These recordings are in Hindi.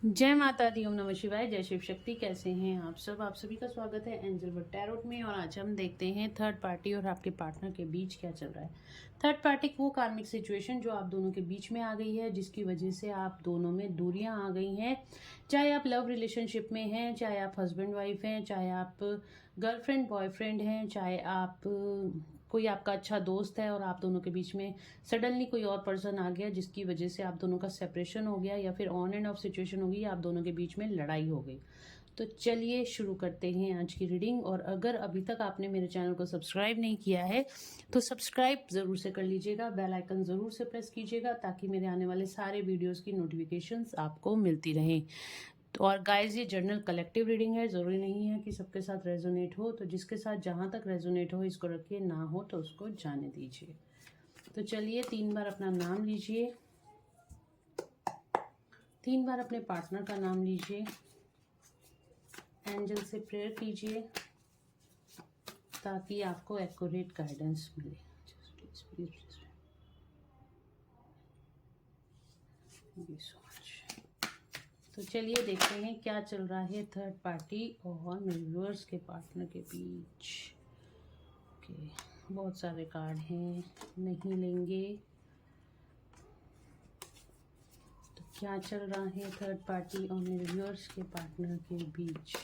जय माता दी, ओम नमः शिवाय, जय शिव शक्ति। कैसे हैं आप सब? आप सभी का स्वागत है एंजल बट टैरोट में। और आज हम देखते हैं थर्ड पार्टी और आपके पार्टनर के बीच क्या चल रहा है। थर्ड पार्टी वो कार्मिक सिचुएशन जो आप दोनों के बीच में आ गई है, जिसकी वजह से आप दोनों में दूरियां आ गई हैं। चाहे आप लव रिलेशनशिप में हैं, चाहे आप हस्बैंड वाइफ हैं, चाहे आप गर्लफ्रेंड बॉयफ्रेंड हैं, चाहे आप कोई आपका अच्छा दोस्त है और आप दोनों के बीच में सडनली कोई और पर्सन आ गया जिसकी वजह से आप दोनों का सेपरेशन हो गया, या फिर ऑन एंड ऑफ सिचुएशन हो गई, आप दोनों के बीच में लड़ाई हो गई। तो चलिए शुरू करते हैं आज की रीडिंग। और अगर अभी तक आपने मेरे चैनल को सब्सक्राइब नहीं किया है तो सब्सक्राइब ज़रूर से कर लीजिएगा, बेल आइकन ज़रूर से प्रेस कीजिएगा ताकि मेरे आने वाले सारे वीडियोस की नोटिफिकेशंस आपको मिलती रहें। तो और गाइस, ये जर्नल कलेक्टिव रीडिंग है, ज़रूरी नहीं है कि सबके साथ रेजोनेट हो। तो जिसके साथ जहाँ तक रेजोनेट हो इसको रखिए, ना हो तो उसको जाने दीजिए। तो चलिए 3 बार अपना नाम लीजिए, 3 बार अपने पार्टनर का नाम लीजिए, एंजल से प्रेयर कीजिए ताकि आपको एक्यूरेट गाइडेंस मिले। तो चलिए देखते हैं क्या चल रहा है थर्ड पार्टी और मेरे व्यूअर्स के पार्टनर के बीच। ओके, बहुत सारे कार्ड हैं, नहीं लेंगे। तो क्या चल रहा है थर्ड पार्टी और मेरे व्यूअर्स के पार्टनर के बीच?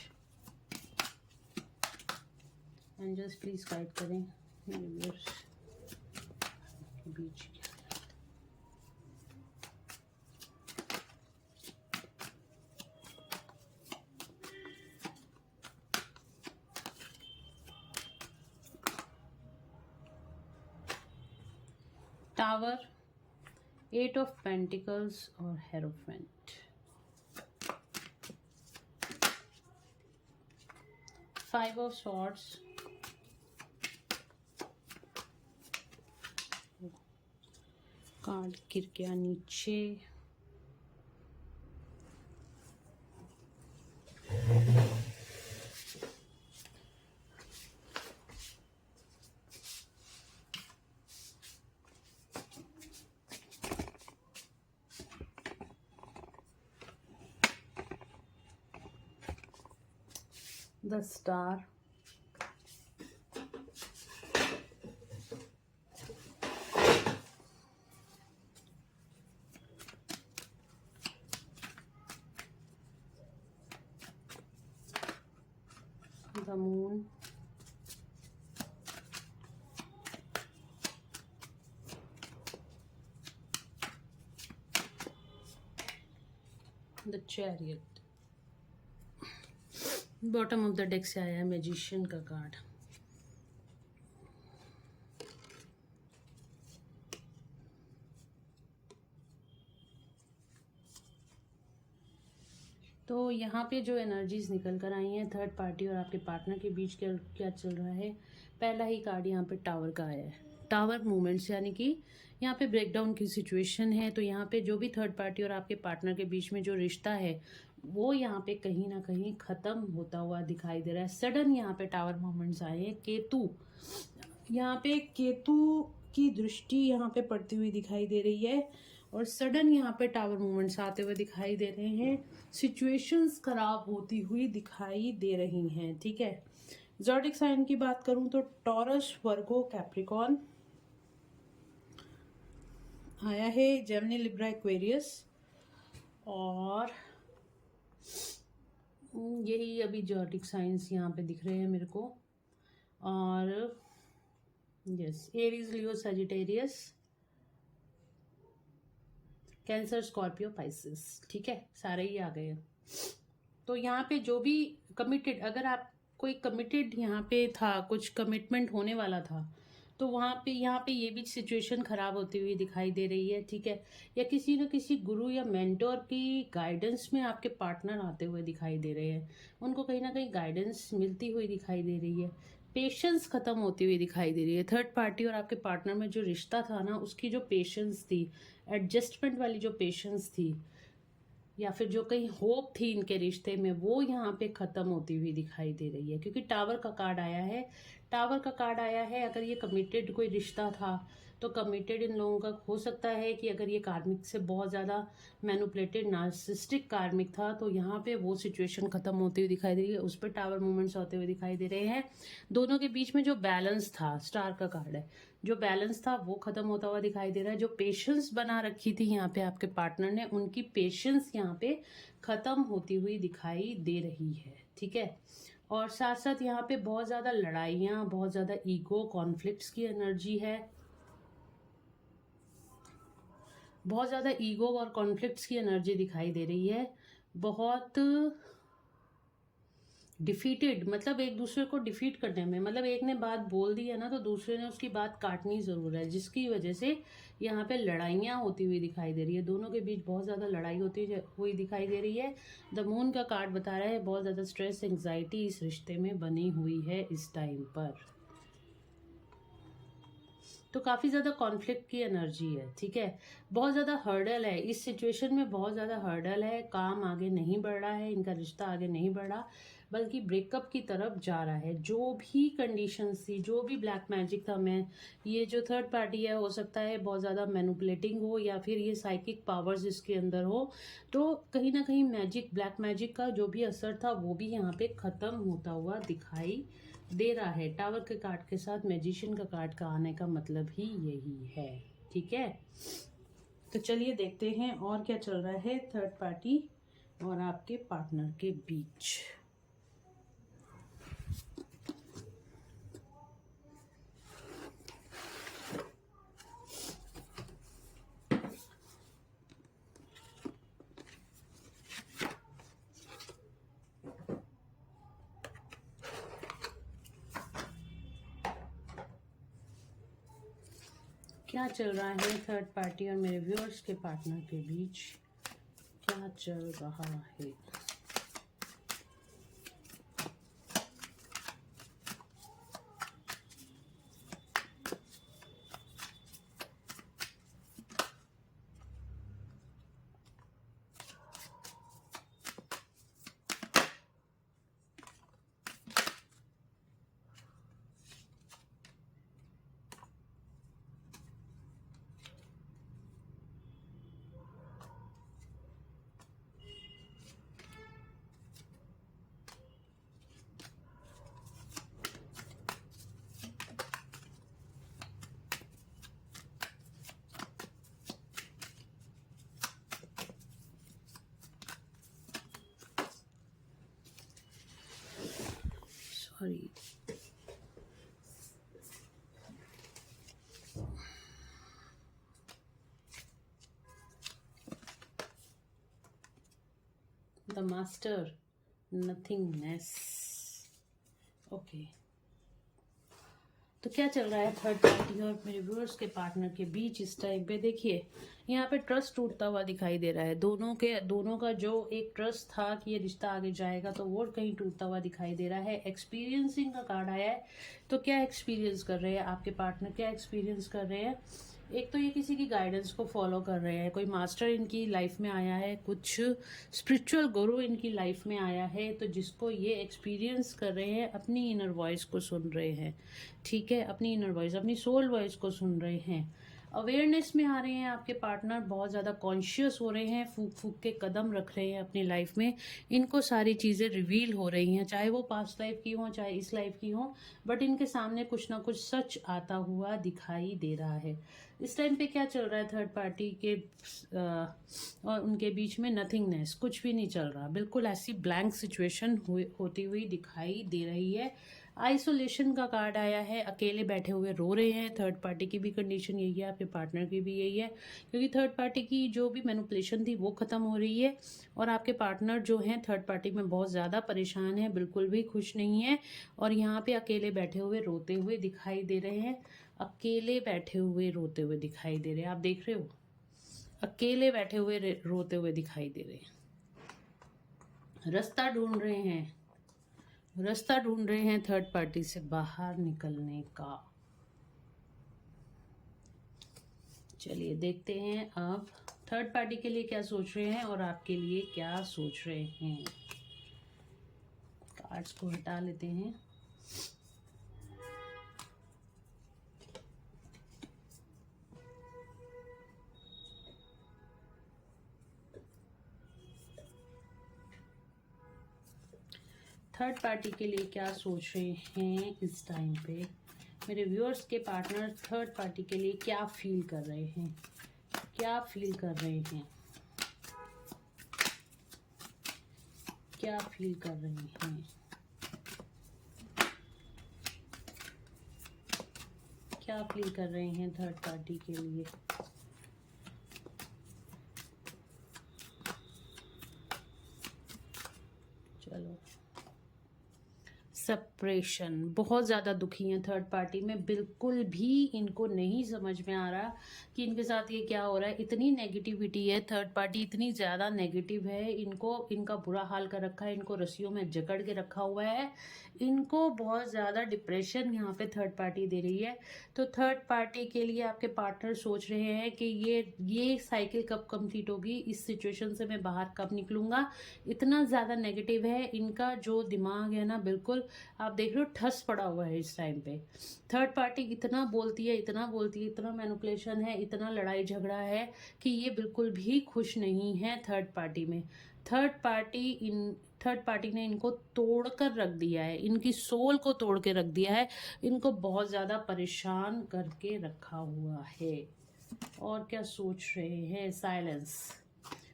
एंजल्स प्लीज गाइड करें मेरे व्यूअर्स के बीच क्या है। टावर, 8 ऑफ पेंटिकल्स और हेरोफेंट, 5 ऑफ सॉर्ड्स, कार्ड गिर गया नीचे, the star, the moon, the chariot. Bottom of the deck से आया है मैजिशियन का कार्ड। तो यहाँ पे जो एनर्जीज निकल कर आई हैं थर्ड पार्टी और आपके पार्टनर के बीच क्या क्या चल रहा है। पहला ही कार्ड यहाँ पे टावर का आया है। टावर मूवमेंट्स, यानी कि यहाँ पे ब्रेकडाउन की सिचुएशन है। तो यहाँ पे जो भी थर्ड पार्टी और आपके पार्टनर के बीच में जो रिश्ता है वो यहाँ पे कहीं ना कहीं ख़त्म होता हुआ दिखाई दे रहा है। सडन यहाँ पे टावर मूवमेंट्स आए हैं। केतु, यहाँ पे केतु की दृष्टि यहाँ पे पड़ती हुई दिखाई दे रही है और सडन यहाँ पे टावर मूवमेंट्स आते हुए दिखाई दे रहे हैं। सिचुएशंस खराब होती हुई दिखाई दे रही हैं। ठीक है, ज़ोडिक साइन की बात करूं तो टॉरस, वर्गो, कैप्रिकॉर्न आया है, जेमिनी, लिब्रा, एक्वेरियस, और यही अभी ज़ोडिक साइंस यहाँ पे दिख रहे हैं मेरे को। और यस, एरीज, लियो, सजिटेरियस, कैंसर, स्कॉर्पियो, पाइसिस। ठीक है, सारे ही आ गए। तो यहाँ पे जो भी कमिटेड, अगर आप कोई कमिटेड यहाँ पे था, कुछ कमिटमेंट होने वाला था, तो वहाँ पे यहाँ पे ये भी सिचुएशन खराब होती हुई दिखाई दे रही है। ठीक है, या किसी न किसी गुरु या मेंटोर की गाइडेंस में आपके पार्टनर आते हुए दिखाई दे रहे हैं। उनको कहीं ना कहीं गाइडेंस मिलती हुई दिखाई दे रही है। पेशेंस खत्म होती हुई दिखाई दे रही है। थर्ड पार्टी और आपके पार्टनर में जो रिश्ता था ना, उसकी जो पेशेंस थी, एडजस्टमेंट वाली जो पेशेंस थी, या फिर जो कहीं होप थी इनके रिश्ते में, वो यहाँ पे ख़त्म होती हुई दिखाई दे रही है। क्योंकि टावर का कार्ड आया है। टावर का कार्ड आया है, अगर ये कमिटेड कोई रिश्ता था तो कमिटेड इन लोगों का हो सकता है कि अगर ये कार्मिक से बहुत ज़्यादा मैनिपुलेटेड नार्सिसिस्टिक कार्मिक था तो यहाँ पे वो सिचुएशन खत्म होती हुई दिखाई दे रही है, उस पर टावर मूवमेंट्स होते हुए दिखाई दे रहे हैं। दोनों के बीच में जो बैलेंस था, स्टार का कार्ड है, जो बैलेंस था वो खत्म होता हुआ दिखाई दे रहा है। जो पेशेंस बना रखी थी यहाँ पे आपके पार्टनर ने, उनकी पेशेंस यहाँ पे खत्म होती हुई दिखाई दे रही है। ठीक है, और साथ साथ यहाँ पे बहुत ज़्यादा लड़ाइयाँ, बहुत ज़्यादा ईगो कॉन्फ्लिक्ट्स की एनर्जी है, बहुत ज़्यादा ईगो और कॉन्फ्लिक्ट्स की एनर्जी दिखाई दे रही है। बहुत डिफीटेड, मतलब एक दूसरे को डिफीट करने में, मतलब एक ने बात बोल दी है ना तो दूसरे ने उसकी बात काटनी ज़रूर है, जिसकी वजह से यहाँ पे लड़ाइयाँ होती हुई दिखाई दे रही है। दोनों के बीच बहुत ज़्यादा लड़ाई होती हुई दिखाई दे रही है। द मून का कार्ड बता रहा है बहुत ज़्यादा स्ट्रेस, एंग्जाइटी इस रिश्ते में बनी हुई है इस टाइम पर। तो काफ़ी ज़्यादा कॉन्फ्लिक्ट की एनर्जी है। ठीक है, बहुत ज़्यादा हर्डल है इस सिचुएशन में, बहुत ज़्यादा हर्डल है, काम आगे नहीं बढ़ रहा है, इनका रिश्ता आगे नहीं बढ़ रहा बल्कि ब्रेकअप की तरफ जा रहा है। जो भी कंडीशंस थी, जो भी ब्लैक मैजिक था, मैं ये जो थर्ड पार्टी है हो सकता है बहुत ज़्यादा मैनिपुलेटिंग हो या फिर ये साइकिक पावर्स इसके अंदर हो, तो कहीं ना कहीं मैजिक, ब्लैक मैजिक का जो भी असर था वो भी यहाँ पे ख़त्म होता हुआ दिखाई दे रहा है। टावर के कार्ड के साथ मैजिशियन का कार्ड का आने का मतलब ही यही है। ठीक है, तो चलिए देखते हैं और क्या चल रहा है थर्ड पार्टी और आपके पार्टनर के बीच। क्या चल रहा है थर्ड पार्टी और मेरे व्यूअर्स के पार्टनर के बीच, क्या चल रहा है? Sorry, the master, nothingness. Okay, तो क्या चल रहा है थर्ड पार्टी और मेरे व्यूअर्स के पार्टनर के बीच इस टाइम पे? देखिए, यहाँ पे ट्रस्ट टूटता हुआ दिखाई दे रहा है। दोनों का जो एक ट्रस्ट था कि ये रिश्ता आगे जाएगा, तो वो कहीं टूटता हुआ दिखाई दे रहा है। एक्सपीरियंसिंग का कार्ड आया है, तो क्या एक्सपीरियंस कर रहे हैं आपके पार्टनर, क्या एक्सपीरियंस कर रहे हैं? एक तो ये किसी की गाइडेंस को फॉलो कर रहे हैं, कोई मास्टर इनकी लाइफ में आया है, कुछ स्पिरिचुअल गुरु इनकी लाइफ में आया है, तो जिसको ये एक्सपीरियंस कर रहे हैं, अपनी इनर वॉइस को सुन रहे हैं। ठीक है, अपनी इनर वॉइस, अपनी सोल वॉइस को सुन रहे हैं, अवेयरनेस में आ रहे हैं। आपके पार्टनर बहुत ज़्यादा कॉन्शियस हो रहे हैं, फूक फूक के कदम रख रहे हैं अपनी लाइफ में। इनको सारी चीज़ें रिवील हो रही हैं, चाहे वो पास्ट लाइफ की हो चाहे इस लाइफ की हो, बट इनके सामने कुछ ना कुछ सच आता हुआ दिखाई दे रहा है। इस टाइम पे क्या चल रहा है थर्ड पार्टी के और उनके बीच में? नथिंगनेस, कुछ भी नहीं चल रहा, बिल्कुल ऐसी ब्लैंक सिचुएशन होती हुई दिखाई दे रही है। आइसोलेशन का कार्ड आया है, अकेले बैठे हुए रो रहे हैं। थर्ड पार्टी की भी कंडीशन यही है, आपके पार्टनर की भी यही है, क्योंकि थर्ड पार्टी की जो भी मैनिपुलेशन थी वो ख़त्म हो रही है और आपके पार्टनर जो हैं थर्ड पार्टी में बहुत ज़्यादा परेशान है, बिल्कुल भी खुश नहीं है और यहाँ पे अकेले बैठे हुए रोते हुए दिखाई दे रहे हैं। अकेले बैठे हुए रोते हुए दिखाई दे रहे हैं, आप देख रहे हो, अकेले बैठे हुए रोते हुए दिखाई दे रहे हैं। रास्ता ढूंढ रहे हैं, रास्ता ढूंढ रहे हैं थर्ड पार्टी से बाहर निकलने का। चलिए देखते हैं आप थर्ड पार्टी के लिए क्या सोच रहे हैं और आपके लिए क्या सोच रहे हैं। कार्ड्स को हटा लेते हैं। थर्ड पार्टी के लिए क्या सोच रहे हैं इस टाइम पे, मेरे व्यूअर्स के पार्टनर थर्ड पार्टी के लिए क्या फील कर रहे हैं, क्या फील कर रहे हैं, क्या फील कर रहे हैं, क्या फील कर रहे हैं थर्ड पार्टी के लिए। चलो, सेपरेशन, बहुत ज़्यादा दुखी हैं थर्ड पार्टी में, बिल्कुल भी इनको नहीं समझ में आ रहा कि इनके साथ ये क्या हो रहा है। इतनी नेगेटिविटी है, थर्ड पार्टी इतनी ज़्यादा नेगेटिव है, इनको इनका बुरा हाल कर रखा है, इनको रस्सियों में जकड़ के रखा हुआ है, इनको बहुत ज़्यादा डिप्रेशन यहाँ पे थर्ड पार्टी दे रही है। तो थर्ड पार्टी के लिए आपके पार्टनर सोच रहे हैं कि ये साइकिल कब कंप्लीट होगी, इस सिचुएशन से मैं बाहर कब निकलूँगा। इतना ज़्यादा नेगेटिव है इनका जो दिमाग है ना, बिल्कुल आप देख रहे हो ठस पड़ा हुआ है इस टाइम पे। थर्ड पार्टी इतना बोलती है, इतना बोलती है, इतना मैनिपुलेशन है, इतना लड़ाई झगड़ा है कि ये बिल्कुल भी खुश नहीं है थर्ड पार्टी में। थर्ड पार्टी ने इनको तोड़ कर रख दिया है, इनकी सोल को तोड़ के रख दिया है, इनको बहुत ज़्यादा परेशान करके रखा हुआ है। और क्या सोच रहे हैं,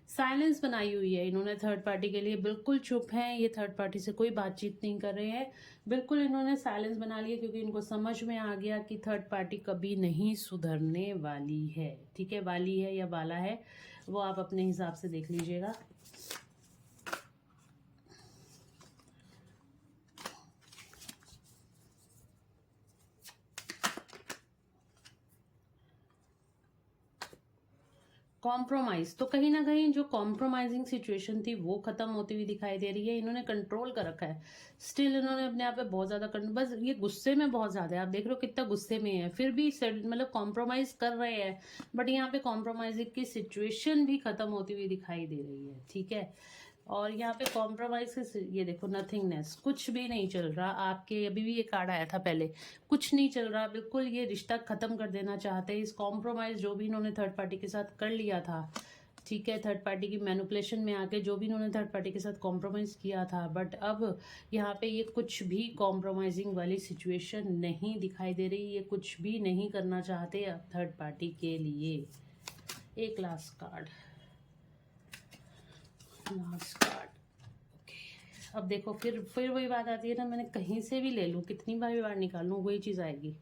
साइलेंस बनाई हुई है इन्होंने थर्ड पार्टी के लिए, बिल्कुल चुप हैं ये, थर्ड पार्टी से कोई बातचीत नहीं कर रहे हैं, बिल्कुल इन्होंने साइलेंस बना लिया क्योंकि इनको समझ में आ गया कि थर्ड पार्टी कभी नहीं सुधरने वाली है। ठीक है, वाली है या वाला है वो आप अपने हिसाब से देख लीजिएगा। कॉम्प्रोमाइज, तो कहीं ना कहीं जो कॉम्प्रोमाइजिंग सिचुएशन थी वो खत्म होती हुई दिखाई दे रही है। इन्होंने कंट्रोल कर रखा है, स्टिल इन्होंने अपने आप पे बहुत ज्यादा बस ये गुस्से में बहुत ज्यादा है, आप देख रहे हो कितना गुस्से में है, फिर भी मतलब कॉम्प्रोमाइज कर रहे हैं, बट यहाँ पे कॉम्प्रोमाइजिंग की सिचुएशन भी खत्म होती हुई दिखाई दे रही है। ठीक है, और यहाँ पे कॉम्प्रोमाइज से ये देखो, नथिंगनेस, कुछ भी नहीं चल रहा आपके, अभी भी ये कार्ड आया था पहले, कुछ नहीं चल रहा, बिल्कुल ये रिश्ता खत्म कर देना चाहते हैं। इस कॉम्प्रोमाइज जो भी इन्होंने थर्ड पार्टी के साथ कर लिया था, ठीक है, थर्ड पार्टी की मैनिपुलेशन में आके जो भी इन्होंने थर्ड पार्टी के साथ कॉम्प्रोमाइज किया था, बट अब यहाँ पे ये कुछ भी कॉम्प्रोमाइजिंग वाली सिचुएशन नहीं दिखाई दे रही, ये कुछ भी नहीं करना चाहते अब थर्ड पार्टी के लिए। एक लास्ट कार्ड, ओके। अब देखो फिर वही बात आती है ना, मैंने कहीं से भी ले लूं, कितनी बार निकाल लूं, वही चीज आएगी,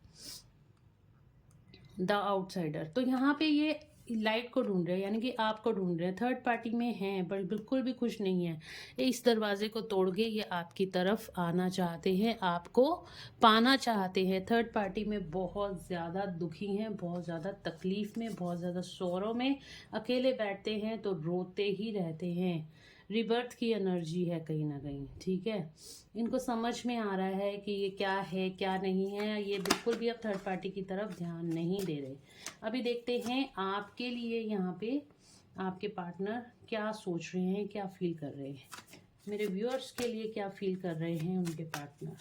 द आउटसाइडर। तो यहाँ पे ये लाइट को ढूंढ रहे हैं, यानी कि आपको ढूंढ रहे हैं, थर्ड पार्टी में हैं पर बिल्कुल भी खुश नहीं है। इस दरवाजे को तोड़ के ये आपकी तरफ आना चाहते हैं, आपको पाना चाहते हैं। थर्ड पार्टी में बहुत ज़्यादा दुखी हैं, बहुत ज़्यादा तकलीफ में, बहुत ज़्यादा शोरों में, अकेले बैठते हैं तो रोते ही रहते हैं। रिबर्थ की एनर्जी है कहीं ना कहीं। ठीक है, इनको समझ में आ रहा है कि ये क्या है क्या नहीं है, ये बिल्कुल भी अब थर्ड पार्टी की तरफ ध्यान नहीं दे रहे। अभी देखते हैं आपके लिए यहाँ पे आपके पार्टनर क्या सोच रहे हैं, क्या फील कर रहे हैं, मेरे व्यूअर्स के लिए क्या फील कर रहे हैं उनके पार्टनर।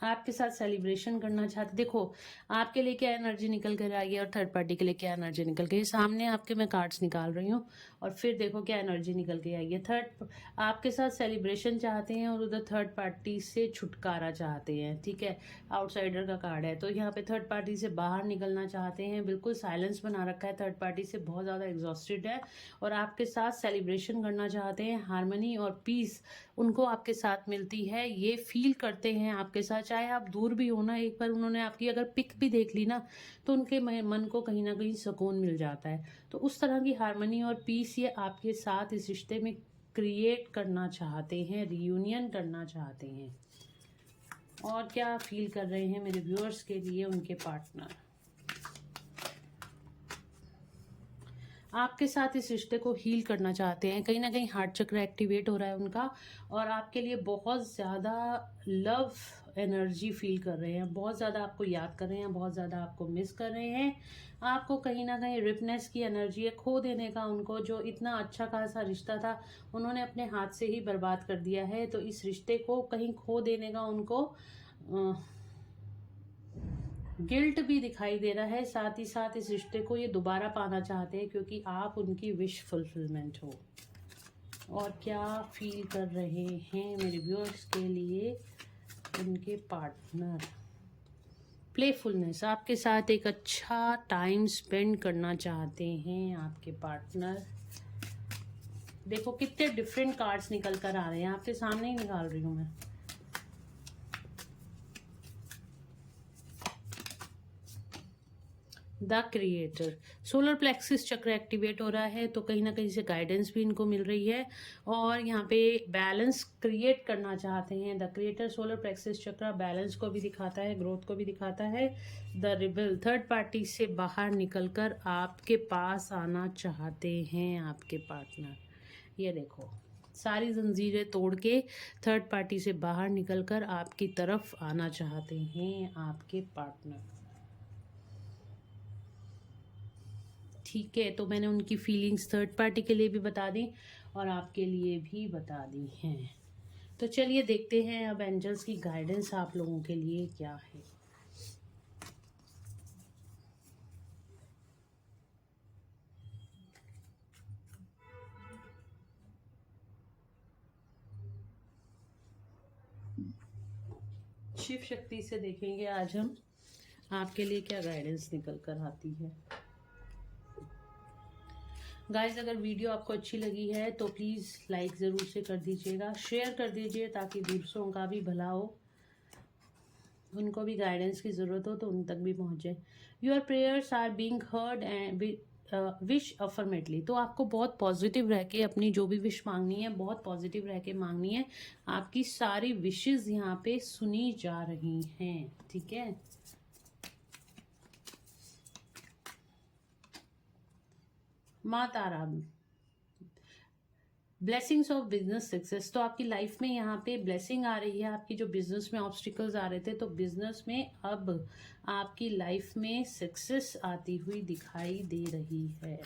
आपके साथ सेलिब्रेशन करना चाहते, देखो आपके लिए क्या एनर्जी निकल कर आई है और थर्ड पार्टी के लिए क्या एनर्जी निकल गई। सामने आपके मैं कार्ड्स निकाल रही हूँ और फिर देखो क्या एनर्जी निकल के आई है। थर्ड आपके साथ सेलिब्रेशन चाहते हैं और उधर थर्ड पार्टी से छुटकारा चाहते हैं। ठीक है, आउटसाइडर का कार्ड है, तो यहाँ पे थर्ड पार्टी से बाहर निकलना चाहते हैं, बिल्कुल साइलेंस बना रखा है, थर्ड पार्टी से बहुत ज़्यादा एग्जॉस्टेड है और आपके साथ सेलिब्रेशन करना चाहते हैं। हार्मनी और पीस उनको आपके साथ मिलती है, ये फील करते हैं आपके साथ, चाहे आप दूर भी हो ना। एक बार उन्होंने आपकी अगर पिक भी देख ली ना तो उनके मन को कहीं ना कहीं सुकून मिल जाता है। तो उस तरह की हार्मनी और पीस ये आपके साथ इस रिश्ते में क्रिएट करना चाहते हैं, रियूनियन करना चाहते हैं। और क्या फील कर रहे हैं मेरे व्यूअर्स के लिए उनके पार्टनर, आपके साथ इस रिश्ते को हील करना चाहते हैं। कहीं ना कहीं हार्ट चक्र एक्टिवेट हो रहा है उनका और आपके लिए बहुत ज़्यादा लव एनर्जी फील कर रहे हैं, बहुत ज़्यादा आपको याद कर रहे हैं, बहुत ज़्यादा आपको मिस कर रहे हैं। आपको कहीं ना कहीं रिपनेस की एनर्जी है, खो देने का, उनको जो इतना अच्छा खासा रिश्ता था उन्होंने अपने हाथ से ही बर्बाद कर दिया है। तो इस रिश्ते को कहीं खो देने का उनको गिल्ट भी दिखाई दे रहा है, साथ ही साथ इस रिश्ते को ये दोबारा पाना चाहते हैं क्योंकि आप उनकी विश फुलफिलमेंट हो। और क्या फील कर रहे हैं मेरे व्यूअर्स के लिए उनके पार्टनर। प्लेफुलनेस, आपके साथ एक अच्छा टाइम स्पेंड करना चाहते हैं आपके पार्टनर। देखो कितने डिफरेंट कार्ड्स निकल कर आ रहे हैं, आपके सामने ही निकाल रही हूँ मैं। द क्रिएटर, सोलर प्लेक्सिस चक्र एक्टिवेट हो रहा है, तो कहीं ना कहीं से गाइडेंस भी इनको मिल रही है और यहाँ पे बैलेंस क्रिएट करना चाहते हैं। द क्रिएटर सोलर प्लेक्सिस चक्र बैलेंस को भी दिखाता है, ग्रोथ को भी दिखाता है। द रिबल, थर्ड पार्टी से बाहर निकलकर आपके पास आना चाहते हैं आपके पार्टनर। ये देखो, सारी जंजीरें तोड़ के थर्ड पार्टी से बाहर निकलकर आपकी तरफ आना चाहते हैं आपके पार्टनर। ठीक है, तो मैंने उनकी फीलिंग्स थर्ड पार्टी के लिए भी बता दी और आपके लिए भी बता दी हैं। तो चलिए देखते हैं अब एंजल्स की गाइडेंस आप लोगों के लिए क्या है। शिव शक्ति से देखेंगे आज हम आपके लिए क्या गाइडेंस निकल कर आती है। गाइस, अगर वीडियो आपको अच्छी लगी है तो प्लीज़ लाइक ज़रूर से कर दीजिएगा, शेयर कर दीजिए ताकि दूसरों का भी भला हो, उनको भी गाइडेंस की ज़रूरत हो तो उन तक भी पहुँचे। Your prayers are being heard and wish affirmatively, तो आपको बहुत पॉजिटिव रह के अपनी जो भी विश मांगनी है बहुत पॉजिटिव रह के मांगनी है। आपकी सारी विशेज़ यहाँ पे सुनी जा रही हैं, ठीक है। माँ तारा, ब्लेसिंग्स ऑफ बिजनेस सक्सेस, तो आपकी लाइफ में यहाँ पे ब्लेसिंग आ रही है। आपकी जो बिजनेस में ऑब्स्टिकल्स आ रहे थे तो बिजनेस में अब आपकी लाइफ में सक्सेस आती हुई दिखाई दे रही है।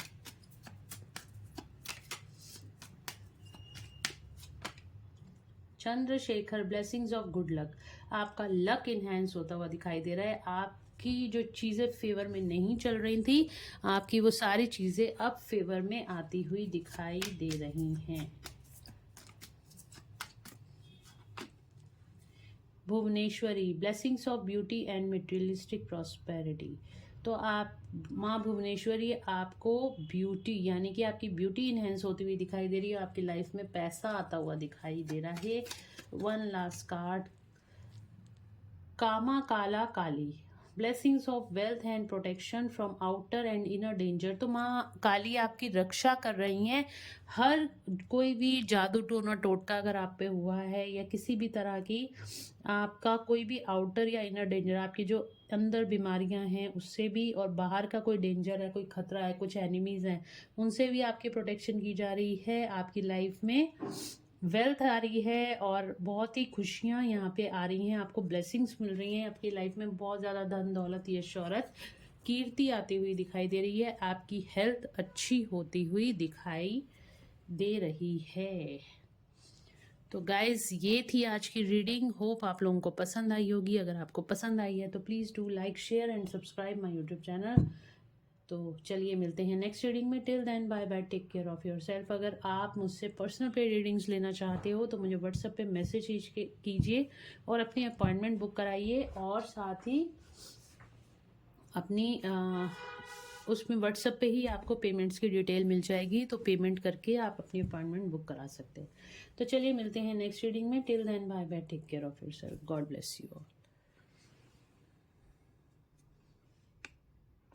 Chandrashekhar, blessings of good luck, आपका लक इनहेंस होता हुआ दिखाई दे रहा है। आपकी जो चीज़ें फेवर में नहीं चल रही थी, आपकी वो सारी चीज़ें अब फेवर में आती हुई दिखाई दे रही हैं। Bhuvaneshwari, blessings of beauty and materialistic prosperity, तो आप माँ भुवनेश्वरी आपको ब्यूटी यानी कि आपकी ब्यूटी इनहेंस होती हुई दिखाई दे रही है। आपकी लाइफ में पैसा आता हुआ दिखाई दे रहा है। One last card, Kama Kala Kali, blessings of wealth and protection from outer and inner danger, तो माँ काली आपकी रक्षा कर रही हैं। हर कोई भी जादू टोना टोटका अगर आप पे हुआ है या किसी भी तरह की आपका कोई भी आउटर या इनर डेंजर, आपकी जो अंदर बीमारियां हैं उससे भी, और बाहर का कोई डेंजर है, कोई खतरा है, कुछ एनिमीज हैं, उनसे भी आपकी प्रोटेक्शन की जा रही है। आपकी लाइफ में वेल्थ आ रही है और बहुत ही खुशियाँ यहाँ पे आ रही हैं, आपको ब्लेसिंग्स मिल रही हैं। आपकी लाइफ में बहुत ज़्यादा धन दौलत यश शौहरत कीर्ति आती हुई दिखाई दे रही है। आपकी हेल्थ अच्छी होती हुई दिखाई दे रही है। तो गाइज, ये थी आज की रीडिंग। होप आप लोगों को पसंद आई होगी। अगर आपको पसंद आई है तो please do like share and subscribe my YouTube channel. तो चलिए मिलते हैं नेक्स्ट रीडिंग में। Till then bye bye, take care of your self. अगर आप मुझसे पर्सनल पे रीडिंग्स लेना चाहते हो तो मुझे व्हाट्सएप पे मैसेज कीजिए और अपनी अपॉइंटमेंट बुक कराइए, और साथ ही अपनी उसमें व्हाट्सएप पे ही आपको पेमेंट्स की डिटेल मिल जाएगी, तो पेमेंट करके आप अपनी अपॉइंटमेंट बुक करा सकते हैं। तो चलिए मिलते हैं नेक्स्ट रीडिंग में। Till then bye bye, take care of your self. God bless you all.